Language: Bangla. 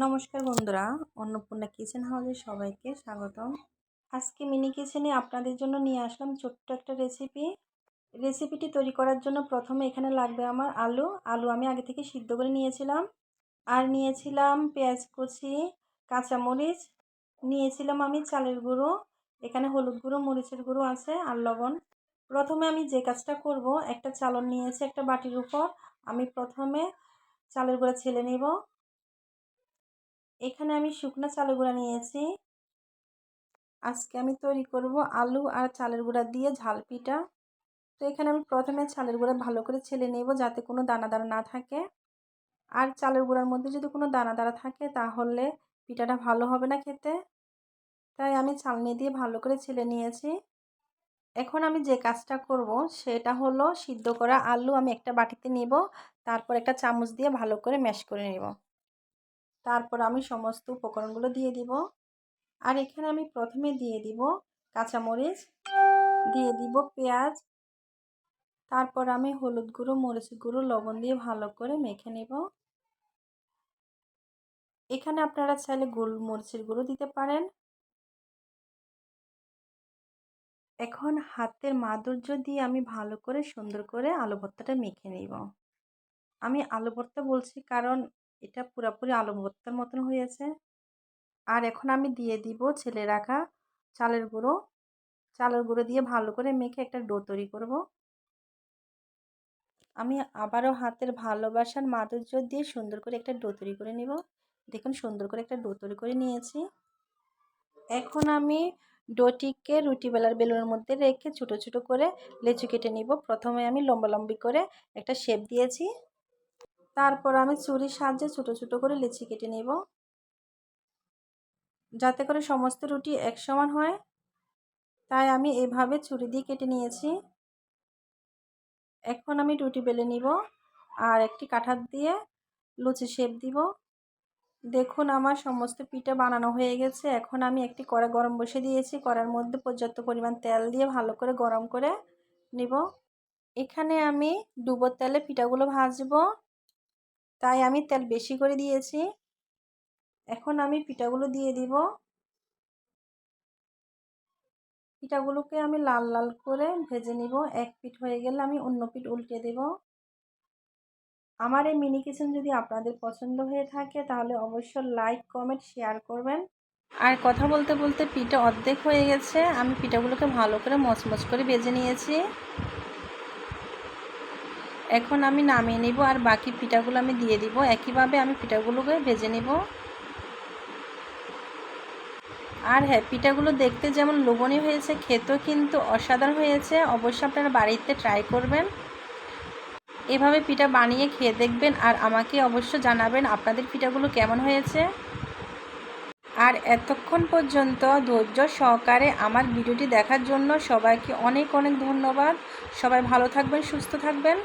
নমস্কার বন্ধুরা, অন্নপূর্ণা কিচেন হাউসে সবাইকে স্বাগতম। আজকে মিনি কিচেনে আপনাদের জন্য নিয়ে আসলাম ছোট্ট একটা রেসিপিটি তৈরি করার জন্য প্রথমে এখানে লাগবে আমার আলু আমি আগে থেকে সিদ্ধ করে নিয়েছিলাম। আর নিয়েছিলাম পেঁয়াজ কুচি, কাঁচামরিচ, নিয়েছিলাম আমি চালের গুঁড়ো, এখানে হলুদ গুঁড়ো, মরিচের গুঁড়ো আছে আর লবণ। প্রথমে আমি যে কাজটা করব, একটা চালন নিয়েছি একটা বাটির উপর। আমি প্রথমে চালের গুঁড়া ছেলে নেব। এখানে আমি শুকনো চালের গুঁড়া নিয়েছি। আজকে আমি তৈরি করব আলু আর চালের গুঁড়া দিয়ে ঝাল পিঠা। তো এখানে আমি প্রথমে চালের গুঁড়া ভালো করে ছেলে নেব যাতে কোনো দানা দানা না থাকে। আর চালের গুঁড়ার মধ্যে যদি কোনো দানা দানা থাকে তাহলে পিঠাটা ভালো হবে না খেতে। তাই আমি চালনি দিয়ে ভালো করে ছেলে নিয়েছি। এখন আমি যে কাজটা করব সেটা হলো সিদ্ধ করা আলু আমি একটা বাটিতে নেব, তারপর একটা চামচ দিয়ে ভালো করে ম্যাশ করে নেব। তারপর আমি সমস্ত উপকরণগুলো দিয়ে দিব। আর এখানে আমি প্রথমে দিয়ে দিব কাঁচামরিচ, দিয়ে দিব পেঁয়াজ, তারপর আমি হলুদ গুঁড়ো, মরিচ গুঁড়ো, লবণ দিয়ে ভালো করে মেখে নেব। এখানে আপনারা চাইলে গোলমরিচের গুঁড়ো দিতে পারেন। এখন হাতের মাধুর্য দিয়ে আমি ভালো করে সুন্দর করে আলু ভর্তাটা মেখে নেব। আমি আলু ভর্তা বলছি কারণ এটা পুরোপুরি আলু ভর্তার মতন হয়েছে। আর এখন আমি দিয়ে দিব ছেলে রাখা চালের গুঁড়ো দিয়ে ভালো করে মেখে একটা ডো তৈরি করব। আমি আবারও হাতের ভালোবাসার মাধুর্য দিয়ে সুন্দর করে একটা ডো তৈরি করে নিব। দেখুন সুন্দর করে একটা ডো তৈরি করে নিয়েছি। এখন আমি ডোটিকে রুটি বেলার বেলুনের মধ্যে রেখে ছোট ছোট করে লেচি কেটে নিব। প্রথমে আমি লম্বালম্বি করে একটা শেপ দিয়েছি, তারপর আমি ছুরির সাহায্যে ছোট ছোট করে লেচি কেটে নিব যাতে করে সমস্ত রুটি এক সমান হয়। তাই আমি এভাবে ছুরি দিয়ে কেটে নিয়েছি। এখন আমি রুটি বেলে নিব আর একটি কাঁঠার দিয়ে লুচি শেপ দিব। দেখুন আমার সমস্ত পিঠা বানানো হয়ে গেছে। এখন আমি একটি কড়া গরম বসে দিয়েছি, কড়ার মধ্যে পর্যাপ্ত পরিমাণ তেল দিয়ে ভালো করে গরম করে নিব। এখানে আমি ডুবো তেলে পিঠাগুলো ভাজবো, তাই আমি তেল বেশি করে দিয়েছি। এখন আমি পিঠাগুলো দিয়ে দিব। পিঠাগুলোকে আমি লাল লাল করে ভেজে নিব। এক পিঠ হয়ে গেলে আমি অন্য পিঠ উল্টে দেব। আমার এই মিনি কিচেন যদি আপনাদের পছন্দ হয়ে থাকে তাহলে অবশ্যই লাইক, কমেন্ট, শেয়ার করবেন। আর কথা বলতে বলতে পিঠা অর্ধেক হয়ে গেছে। আমি পিঠাগুলোকে ভালো করে মচমচ করে ভেজে নিয়েছি। এখন আমি নামিয়ে নিব আর বাকি পিঠাগুলো আমি দিয়ে দিব। একইভাবে আমি পিঠাগুলোকে ভেজে নিব। আর হ্যাঁ, পিঠাগুলো দেখতে যেমন লোভনীয় হয়েছে, খেতেও কিন্তু অসাধারণ হয়েছে। অবশ্যই আপনারা বাড়িতে ট্রাই করবেন। এভাবে পিঠা বানিয়ে খেয়ে দেখবেন আর আমাকে অবশ্য জানাবেন আপনাদের পিঠাগুলো কেমন হয়েছে। আর এতক্ষণ পর্যন্ত ধৈর্য সহকারে আমার ভিডিওটি দেখার জন্য সবাইকে অনেক অনেক ধন্যবাদ। সবাই ভালো থাকবেন, সুস্থ থাকবেন।